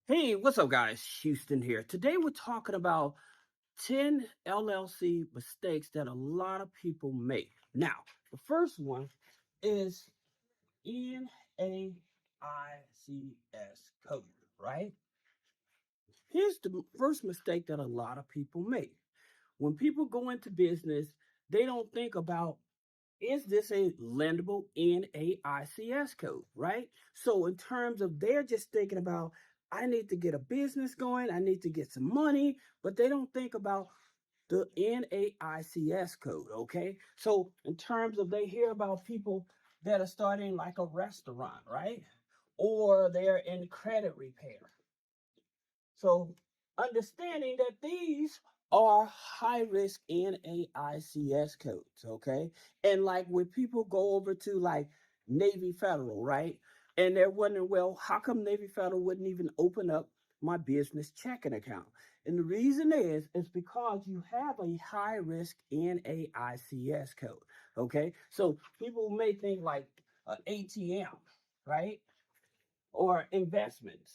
Hey, what's up, guys? Houston here. Today we're talking about 10 LLC mistakes that a lot of people make. Now, the first one is NAICS code, right? Here's the first mistake that a lot of people make. When people go into business, they don't think about, is this a lendable NAICS code, right? So in terms of, they're just thinking about, I need to get a business going, I need to get some money, but they don't think about the NAICS code, okay? So in terms of, they hear about people that are starting like a restaurant, right? Or they're in credit repair. So understanding that these are high risk NAICS codes, okay? And like when people go over to like Navy Federal, right? And they're wondering, well, how come Navy Federal wouldn't even open up my business checking account? And the reason is because you have a high risk NAICS code, okay? So people may think like an ATM, right? Or investments,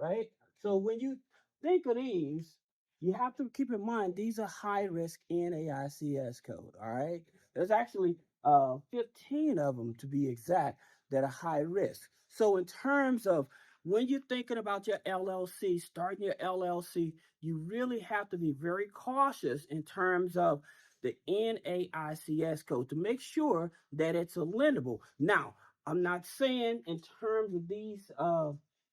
right? So when you think of these, you have to keep in mind these are high risk NAICS code. All right, there's actually 15 of them to be exact that are high risk. So in terms of when you're thinking about your LLC, starting your LLC, you really have to be very cautious in terms of the NAICS code to make sure that it's a lendable. Now, I'm not saying in terms of these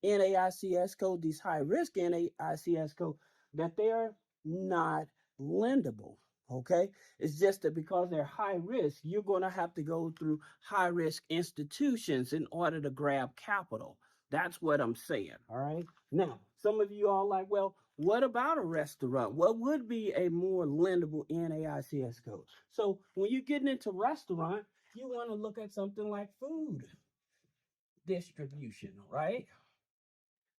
NAICS code, these high risk NAICS code, that they're not lendable. Okay, it's just that because they're high risk, you're going to have to go through high risk institutions in order to grab capital. That's what I'm saying. All right. Now, some of you are like, well, what about a restaurant? What would be a more lendable NAICS code? So when you're getting into restaurant, you want to look at something like food distribution, right?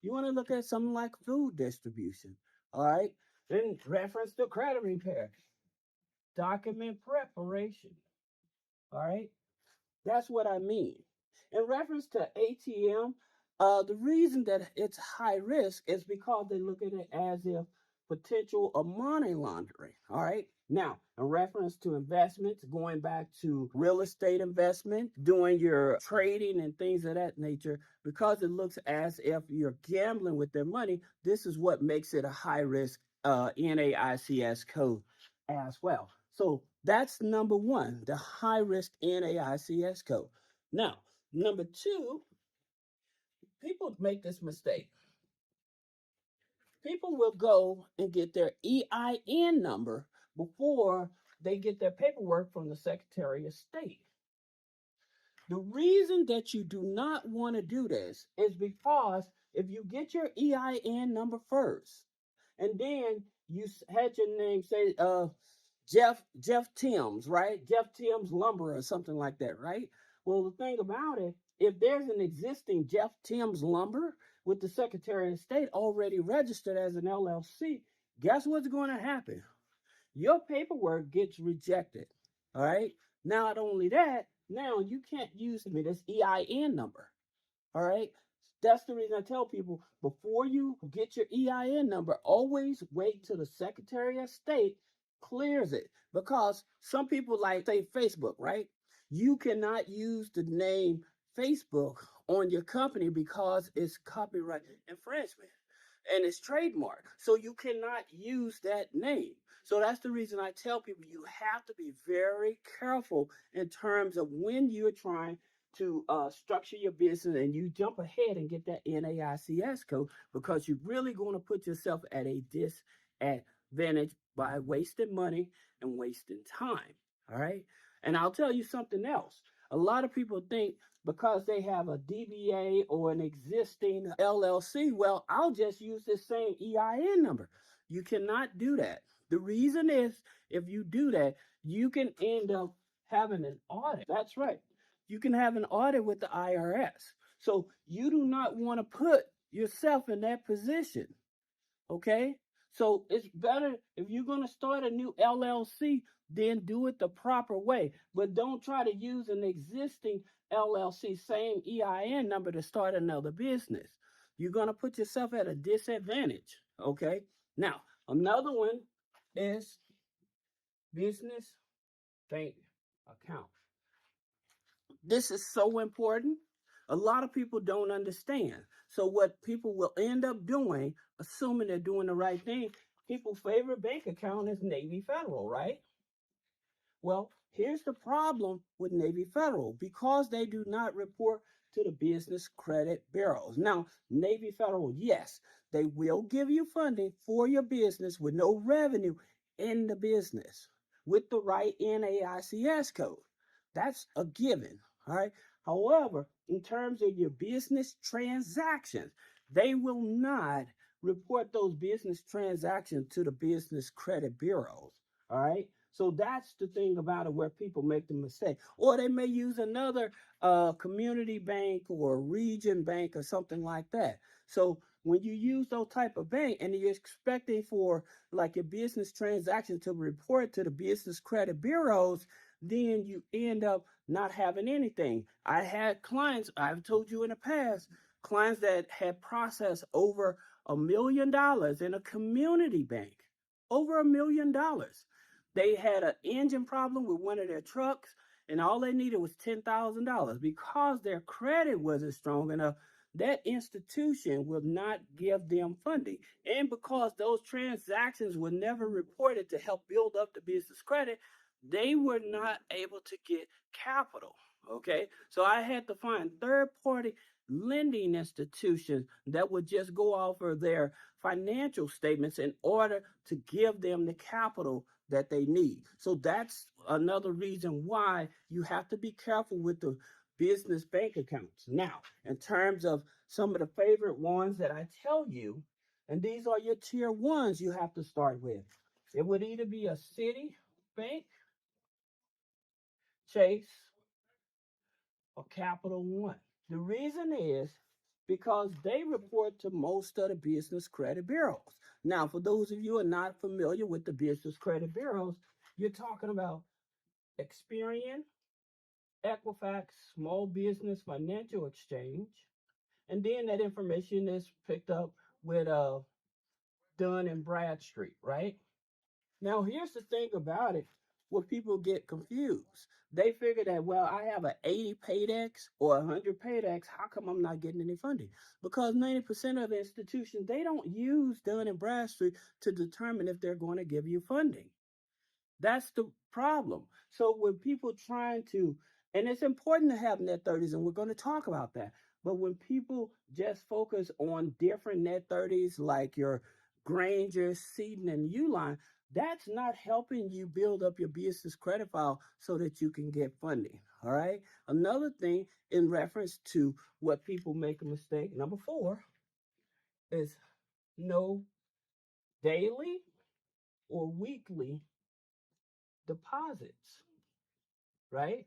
You want to look at something like food distribution, all right? In reference to credit repair, document preparation, all right? That's what I mean. In reference to ATM, the reason that it's high risk is because they look at it as if potential of money laundering. All right. Now, in reference to investments, going back to real estate investment, doing your trading and things of that nature, because it looks as if you're gambling with their money, this is what makes it a high risk NAICS code as well. So that's number one, the high risk NAICS code. Now, number two, people make this mistake. People will go and get their EIN number before they get their paperwork from the Secretary of State. The reason that you do not want to do this is because if you get your EIN number first, and then you had your name say Jeff Timms, right? Jeff Timms Lumber or something like that, right? Well, the thing about it, if there's an existing Jeff Timms Lumber with the Secretary of State already registered as an LLC, guess what's going to happen? Your paperwork gets rejected. All right. Not only that, now you can't use this EIN number. All right. That's the reason I tell people before you get your EIN number, always wait till the Secretary of State clears it. Because some people like say Facebook, right? You cannot use the name Facebook on your company because it's copyright infringement and it's trademark. So you cannot use that name. So that's the reason I tell people you have to be very careful in terms of when you're trying to structure your business and you jump ahead and get that NAICS code, because you're really going to put yourself at a disadvantage by wasting money and wasting time. All right. And I'll tell you something else. A lot of people think because they have a DBA or an existing LLC, well, I'll just use this same EIN number. You cannot do that. The reason is if you do that, you can end up having an audit. That's right. You can have an audit with the IRS. So you do not want to put yourself in that position. Okay? So it's better if you're going to start a new LLC, then do it the proper way. But don't try to use an existing LLC, same EIN number to start another business. You're going to put yourself at a disadvantage. Okay. Now, another one is business bank account. This is so important. A lot of people don't understand. So what people will end up doing, assuming they're doing the right thing, people's favorite bank account is Navy Federal, right? Well, here's the problem with Navy Federal because they do not report to the business credit bureaus. Now, Navy Federal, yes, they will give you funding for your business with no revenue in the business with the right NAICS code. That's a given. All right. However, in terms of your business transactions, they will not report those business transactions to the business credit bureaus. All right. So that's the thing about it where people make the mistake. Or they may use another community bank or region bank or something like that. So when you use those type of bank and you're expecting for like your business transaction to report to the business credit bureaus, then you end up not having anything. I had clients, I've told you in the past, clients that had processed over $1 million in a community bank, over $1 million. They had an engine problem with one of their trucks, and all they needed was $10,000 because their credit wasn't strong enough. That institution will not give them funding. And because those transactions were never reported to help build up the business credit, they were not able to get capital. Okay. So I had to find third party lending institutions that would just go off of their financial statements in order to give them the capital that they need. So that's another reason why you have to be careful with the business bank accounts. Now, in terms of some of the favorite ones that I tell you, and these are your tier ones you have to start with. It would either be a City Bank, Chase, or Capital One. The reason is because they report to most of the business credit bureaus. Now, for those of you who are not familiar with the business credit bureaus, you're talking about Experian, Equifax, Small Business Financial Exchange, and then that information is picked up with Dun and Bradstreet, right? Now, here's the thing about it where people get confused. They figure that, well, I have an 80 Paydex or 100 Paydex. How come I'm not getting any funding? Because 90% of the institutions, they don't use Dun and Bradstreet to determine if they're going to give you funding. That's the problem. So when people trying to, and it's important to have net 30s, and we're going to talk about that. But when people just focus on different net 30s like your Granger, Seaton, and Uline, that's not helping you build up your business credit file so that you can get funding. All right. Another thing in reference to what people make a mistake, number 4, is no daily or weekly deposits, right?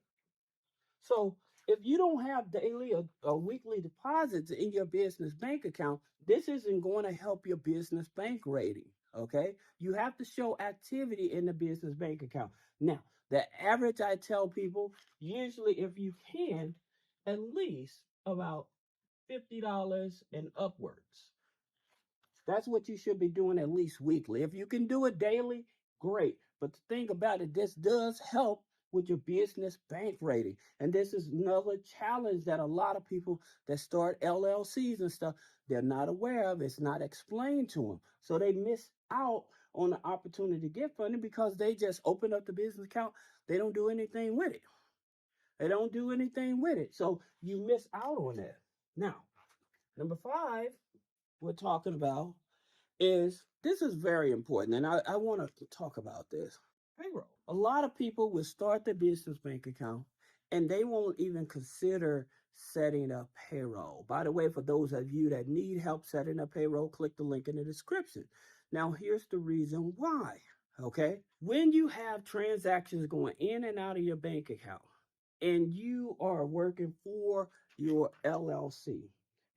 So if you don't have daily or weekly deposits in your business bank account, this isn't going to help your business bank rating. Okay. You have to show activity in the business bank account. Now, the average I tell people, usually if you can, at least about $50 and upwards. That's what you should be doing at least weekly. If you can do it daily, great. But the thing about it, this does help with your business bank rating. And this is another challenge that a lot of people that start LLCs and stuff, they're not aware of. It's not explained to them. So they miss out on the opportunity to get funding because they just open up the business account. They don't do anything with it. They don't do anything with it. So you miss out on that. Now, number 5, we're talking about is this is very important, and I want to talk about this. Payroll. A lot of people will start their business bank account and they won't even consider setting up payroll. By the way, for those of you that need help setting up payroll, click the link in the description. Now, here's the reason why. Okay. When you have transactions going in and out of your bank account and you are working for your LLC,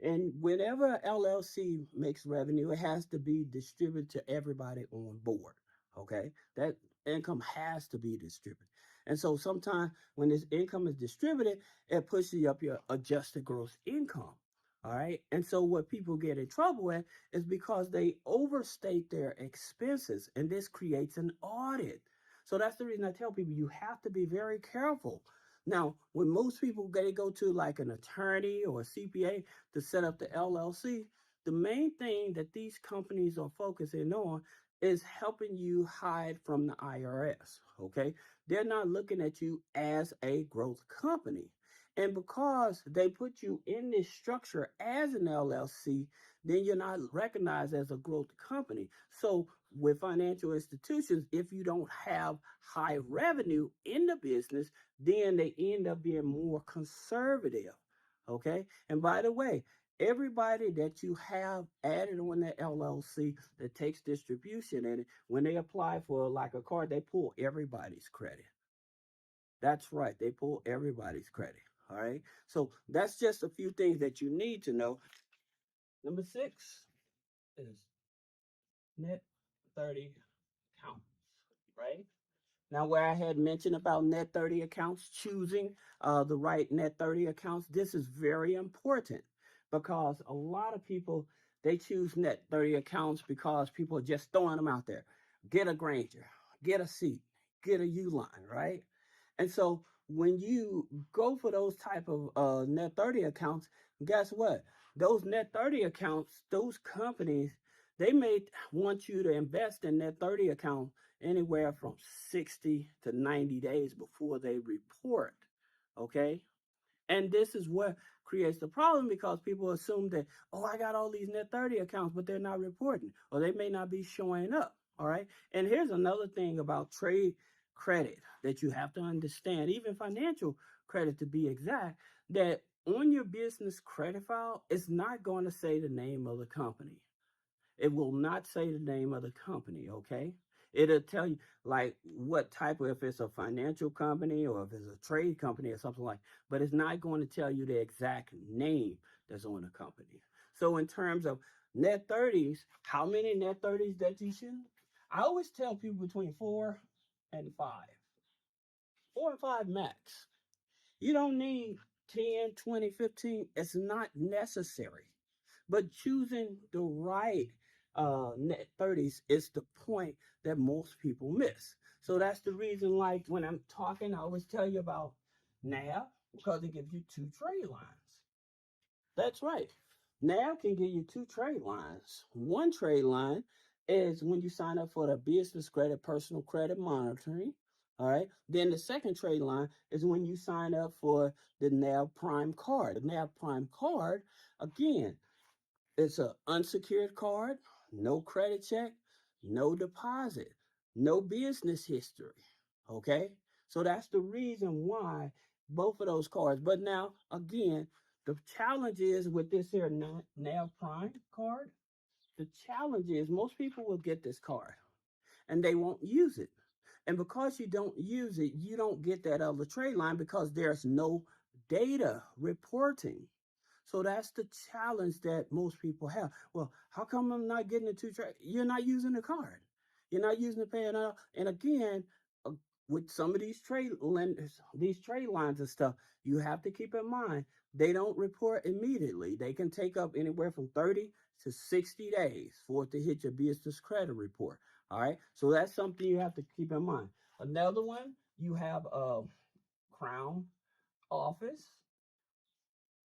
And whenever LLC makes revenue, it has to be distributed to everybody on board. Okay, that income has to be distributed. And so sometimes when this income is distributed, it pushes up your adjusted gross income. All right. And so what people get in trouble with is because they overstate their expenses, and this creates an audit. So that's the reason I tell people you have to be very careful. Now, when most people they go to like an attorney or a CPA to set up the LLC, the main thing that these companies are focusing on is helping you hide from the IRS. Okay. They're not looking at you as a growth company. And because they put you in this structure as an LLC, then you're not recognized as a growth company. So, with financial institutions, if you don't have high revenue in the business, then they end up being more conservative. Okay. And by the way, everybody that you have added on that LLC that takes distribution in it, when they apply for like a card, they pull everybody's credit. That's right. They pull everybody's credit. All right. So that's just a few things that you need to know. Number 6 is net 30 counts, right? Now, where I had mentioned about net 30 accounts, choosing the right net 30 accounts, this is very important because a lot of people, they choose net 30 accounts because people are just throwing them out there. Get a Granger, get a seat, get a Uline, right? And so when you go for those type of net 30 accounts, guess what? Those net 30 accounts, those companies, they may want you to invest in net 30 account anywhere from 60 to 90 days before they report. Okay. And this is what creates the problem because people assume that, oh, I got all these net 30 accounts, but they're not reporting or they may not be showing up. All right. And here's another thing about trade credit that you have to understand, even financial credit to be exact, that on your business credit file, it's not going to say the name of the company. It will not say the name of the company, okay? It'll tell you like what type of, if it's a financial company or if it's a trade company or something like, but it's not going to tell you the exact name that's on the company. So in terms of net 30s, how many net 30s that you should? I always tell people between 4 and 5. 4 and 5 max. You don't need 10, 20, 15. It's not necessary. But choosing the right net 30s is the point that most people miss. So that's the reason, like when I'm talking, I always tell you about NAV because it gives you two trade lines. That's right. NAV can give you two trade lines. One trade line is when you sign up for the business credit, personal credit monitoring. All right. Then the second trade line is when you sign up for the NAV Prime card. The NAV Prime card, again, it's an unsecured card, no credit check, no deposit, no business history. Okay. So that's the reason why both of those cards. But now, again, the challenge is with this here NAV Prime card, the challenge is most people will get this card and they won't use it. And because you don't use it, you don't get that other trade line because there's no data reporting. So that's the challenge that most people have. Well, how come I'm not getting the two trade? You're not using the card. You're not using the pay now. And again, uh, with some of these trade lenders, these trade lines and stuff, you have to keep in mind they don't report immediately. They can take up anywhere from 30 to 60 days for it to hit your business credit report. All right. So that's something you have to keep in mind. Another one, you have a Crown Office.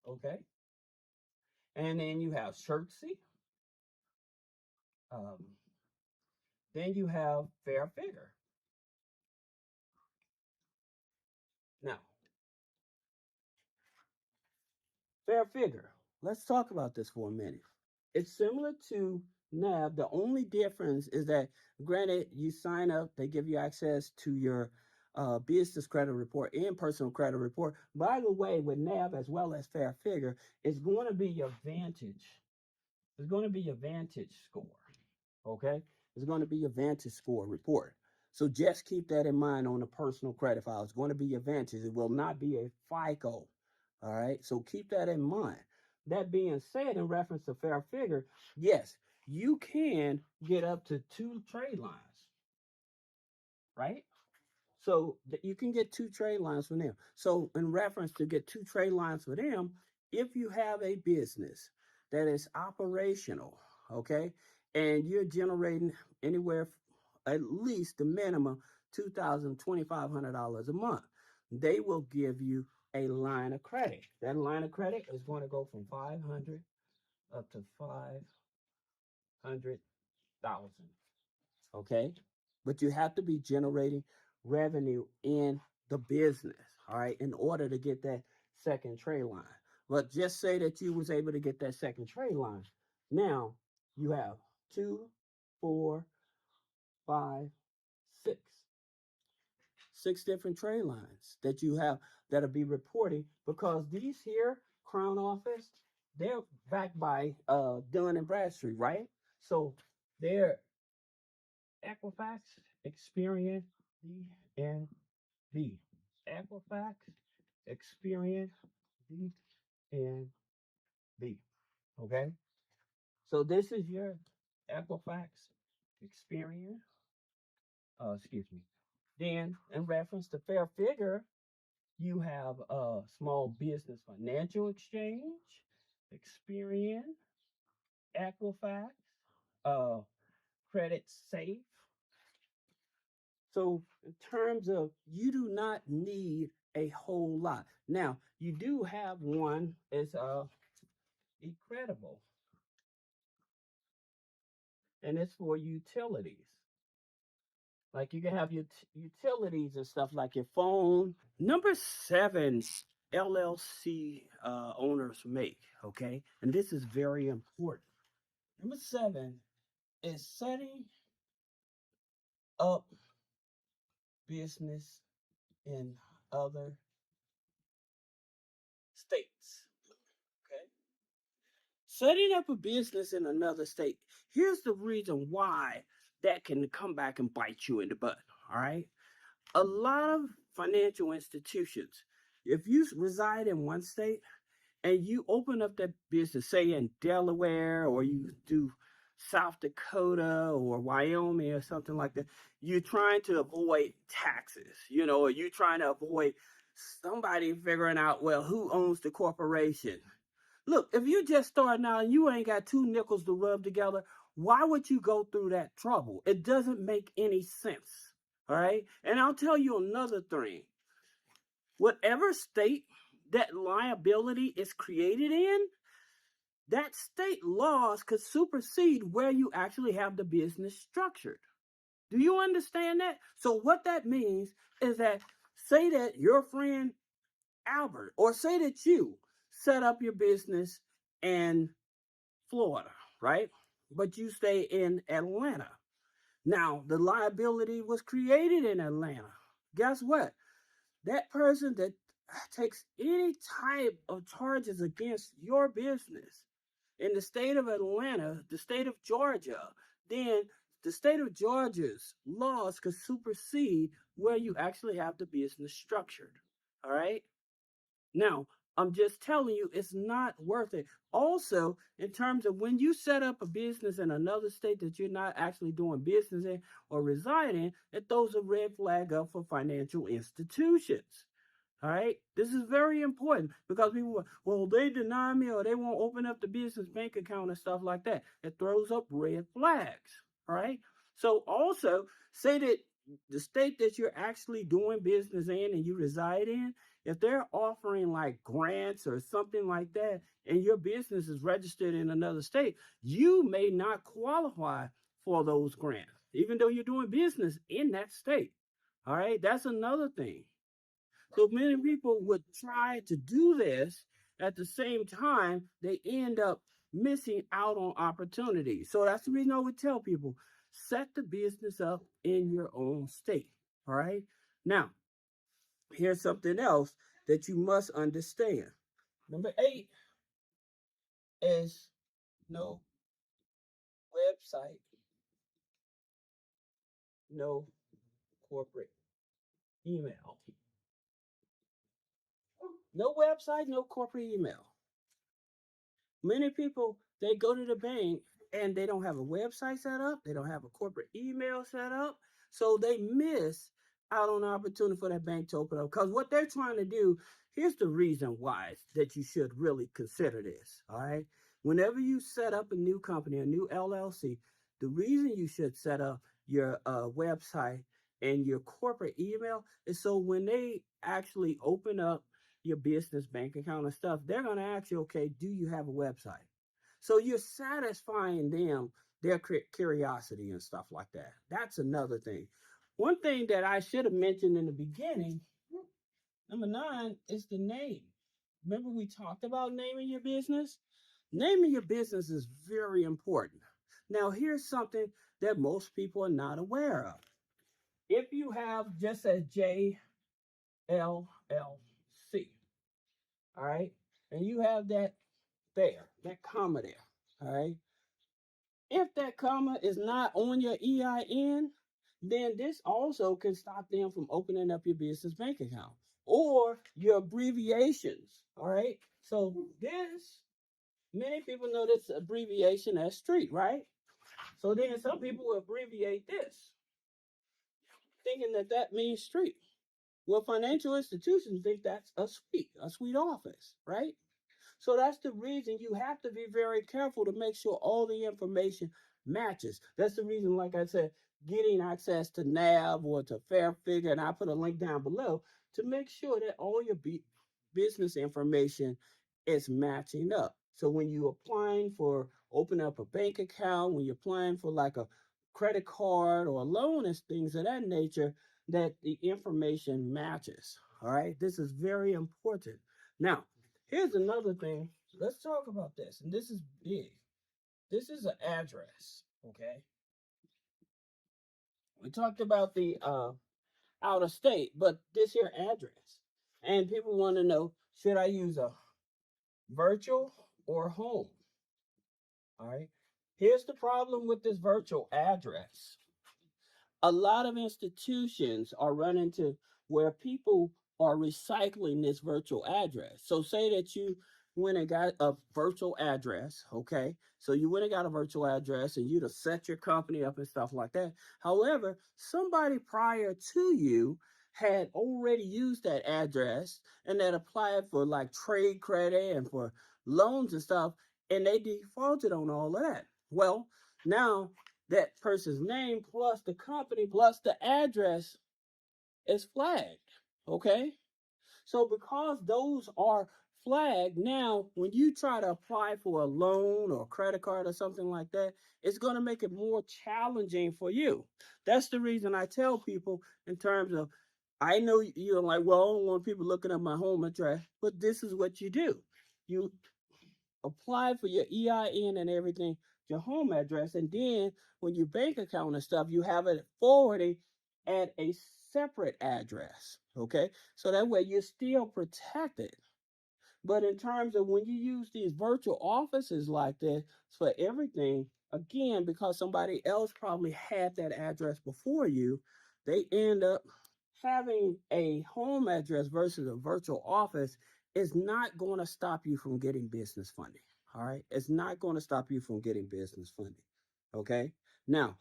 Okay. And then you have Shirtsy. Um, then you have Fair Figure. Now, Fair Figure. Let's talk about this for a minute. It's similar to NAV. The only difference is that, granted, you sign up, they give you access to your business credit report and personal credit report. By the way, with NAV as well as Fair Figure, it's going to be your Vantage. It's going to be your Vantage score. Okay? It's going to be your Vantage score report. So just keep that in mind on the personal credit file. It's going to be your Vantage. It will not be a FICO. All right? So keep that in mind. that being said, in reference to fair figure, yes, you can get up to 2 trade lines, right? So you can get 2 trade lines from them. So in reference to get 2 trade lines for them, if you have a business that is operational, okay, and you're generating anywhere at least the minimum $2,000 to $2,500 a month, they will give you a line of credit. That line of credit is going to go from 500 up to 500,000. Okay, but you have to be generating revenue in the business, all right, in order to get that second trade line. But just say that you was able to get that second trade line. Now you have two, four, five, six different trade lines that you have that'll be reporting, because these here Crown Office, they're backed by Dun and Bradstreet, right? So they're Equifax, Experian, DNB. Equifax, Experian, DNB. Okay? So this is your Equifax, Experian, excuse me. Then, in reference to fair figure, you have Small Business Financial Exchange, Experian, Equifax, uh, Credit Safe. So in terms of, you do not need a whole lot. Now you do have one is Incredible, and it's for utilities. Like you can have your utilities and stuff like your phone. Number 7, LLC owners make. Okay, and this is very important. Number 7 is setting up business in other states. Okay. Setting up a business in another state, here's the reason why that can come back and bite you in the butt. All right. A lot of financial institutions, if you reside in one state and you open up that business, say in Delaware, or you do South Dakota or Wyoming or something like that, you're trying to avoid taxes, or you're trying to avoid somebody figuring out, well, who owns the corporation. Look, if you just starting out and you ain't got 2 nickels to rub together, why would you go through that trouble? It doesn't make any sense. All right. And I'll tell you another thing. Whatever state that liability is created in, that state laws could supersede where you actually have the business structured. Do you understand that? So what that means is that, say that your friend Albert, or say that you set up your business in Florida, right? But you stay in Atlanta. Now, the liability was created in Atlanta. Guess what? That person that takes any type of charges against your business in the state of Atlanta, the state of Georgia, then the state of Georgia's laws could supersede where you actually have the business structured. All right? Now, I'm just telling you, it's not worth it. Also, in terms of when you set up a business in another state that you're not actually doing business in or residing, it throws a red flag up for financial institutions. All right. This is very important because people, well, they deny me or they won't open up the business bank account and stuff like that. It throws up red flags. All right. So also say that the state that you're actually doing business in and you reside in, if they're offering like grants or something like that, and your business is registered in another state, you may not qualify for those grants, even though you're doing business in that state. All right. That's another thing. So many people would try to do this. At the same time, they end up missing out on opportunities. So that's the reason I would tell people, set the business up in your own state. All right. Now, here's something else that you must understand. Number 8 is no website, no corporate email. No website, no corporate email. Many people, they go to the bank and they don't have a website set up, they don't have a corporate email set up, so they miss out on the opportunity for that bank to open up. Because what they're trying to do, here's the reason why that you should really consider this. All right. Whenever you set up a new company, a new LLC, the reason you should set up your website and your corporate email is so when they actually open up your business bank account and stuff, they're going to ask you, okay, do you have a website? So you're satisfying them, their curiosity and stuff like that. That's another thing. One thing that I should have mentioned in the beginning, number 9, is the name. Remember we talked about naming your business? Naming your business is very important. Now, here's something that most people are not aware of. If you have just a JLLC, all right, and you have that there, that comma there, all right, if that comma is not on your EIN, then this also can stop them from opening up your business bank account or your abbreviations, all right? So this, many people know this abbreviation as street, right? So then some people will abbreviate this, thinking that that means street. Well, financial institutions think that's a suite office, right? So that's the reason you have to be very careful to make sure all the information matches. That's the reason, like I said, getting access to NAV or to Fair Figure, and I put a link down below to make sure that all your business information is matching up. So when you're applying for open up a bank account, when you're applying for like a credit card or a loan and things of that nature, that the information matches. All right, this is very important. Now, here's another thing. Let's talk about this. And this is big. This is an address. Okay. We talked about the out of state, but this here address. And people want to know, should I use a virtual or home? All right. Here's the problem with this virtual address. A lot of institutions are running to where people are recycling this virtual address. So say that you went and got a virtual address, okay? So you went and got a virtual address and you'd have set your company up and stuff like that. However, somebody prior to you had already used that address and that applied for like trade credit and for loans and stuff, and they defaulted on all of that. Well, now that person's name plus the company plus the address is flagged. Okay? So because those are flagged, now when you try to apply for a loan or a credit card or something like that, it's going to make it more challenging for you. That's the reason I tell people in terms of, I know you're like, well, I don't want people looking up my home address, but this is what you do. You apply for your EIN and everything, your home address, and then when you bank account and stuff, you have it forwarded at a separate address. Okay, so that way you're still protected. But in terms of when you use these virtual offices like this for everything, again, because somebody else probably had that address before you, they end up having a home address versus a virtual office is not going to stop you from getting business funding. All right. It's not going to stop you from getting business funding. Okay. Now,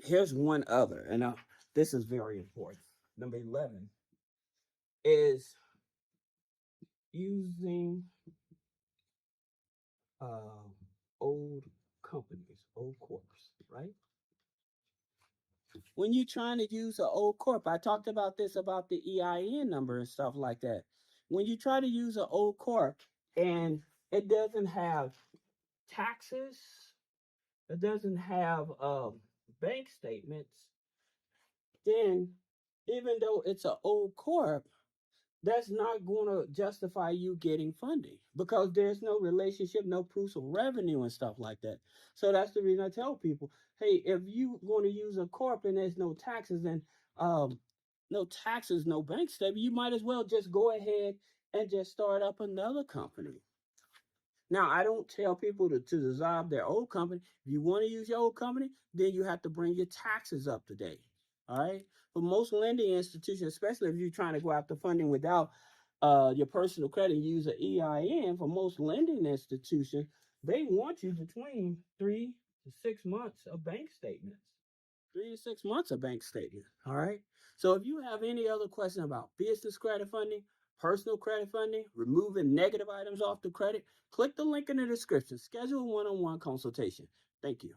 here's one other, and this is very important. Number 11 is using uh, old companies, old corps, right? When you're trying to use an old corp, I talked about this about the EIN number and stuff like that. When you try to use an old corp and it doesn't have taxes, it doesn't have bank statements, then even though it's an old corp, that's not going to justify you getting funding because there's no relationship, no proofs of revenue and stuff like that. So that's the reason I tell people, hey, if you're going to use a corp and there's no taxes and no taxes, no bank statement, you might as well just go ahead and just start up another company. Now, I don't tell people to dissolve their old company. If you want to use your old company, then you have to bring your taxes up to date. All right. For most lending institutions, especially if you're trying to go after funding without your personal credit, use an EIN. For most lending institutions, They want you between 3 to 6 months of bank statements. 3 to 6 months of bank statement. All right. So if you have any other question about business credit funding, personal credit funding, removing negative items off the credit, click the link in the description. Schedule a one-on-one consultation. Thank you.